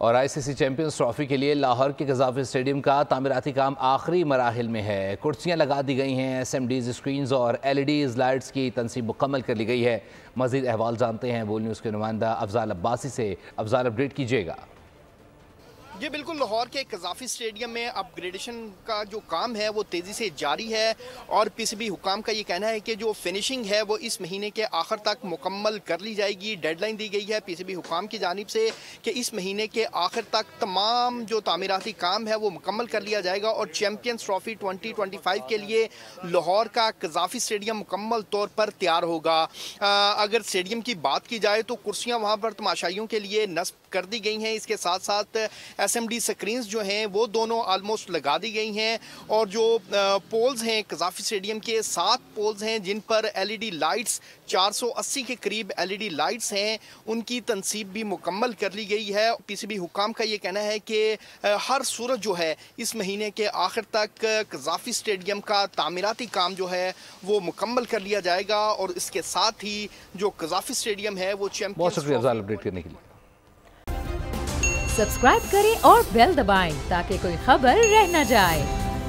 और ICC champions trophy के लिए लाहौर के कज़ाफ़ी स्टेडियम का तामीराती काम आखिरी मराहिल में है। कुर्सियां लगा दी गई हैं, एसएमडीज स्क्रीन्स और एलईडीज लाइट्स की तनसीब मुकम्मल कर ली गई है। मज़ीद अहवाल जानते हैं बोल न्यूज़ के नुमाइंदा अफजाल अब्बासी से। अफजाल, अपडेट कीजिएगा। जी बिल्कुल, लाहौर के कज़ाफ़ी स्टेडियम में अपग्रेडेशन का जो काम है वो तेज़ी से जारी है और पीसीबी हुकाम का ये कहना है कि जो फिनिशिंग है वो इस महीने के आखिर तक मुकम्मल कर ली जाएगी। डेडलाइन दी गई है पीसीबी हुकाम की जानिब से कि इस महीने के आखिर तक तमाम जो तामीराती काम है वो मुकम्मल कर लिया जाएगा और चैम्पियंस ट्रॉफी 2025 के लिए लाहौर का कज़ाफ़ी स्टेडियम मुकम्मल तौर पर तैयार होगा। अगर स्टेडियम की बात की जाए तो कुर्सियाँ वहाँ पर तमाशाइयों के लिए नस्ब कर दी गई हैं। इसके साथ साथ एसएमडी स्क्रीन्स जो हैं वो दोनों ऑलमोस्ट लगा दी गई हैं और जो पोल्स हैं कज़ाफ़ी स्टेडियम के 7 पोल्स हैं जिन पर एलईडी लाइट्स 480 के करीब एलईडी लाइट्स हैं, उनकी तनसीब भी मुकम्मल कर ली गई है। पीसीबी हुकाम का ये कहना है कि हर सूरत जो है इस महीने के आखिर तक कज़ाफ़ी स्टेडियम का तामीराती काम जो है वो मुकम्मल कर लिया जाएगा और इसके साथ ही जो कज़ाफ़ी स्टेडियम है वो चैंपियंस। बहुत शुक्रिया अफजाल अपडेट करने के लिए। सब्सक्राइब करें और बेल दबाएं ताकि कोई खबर रह न जाए।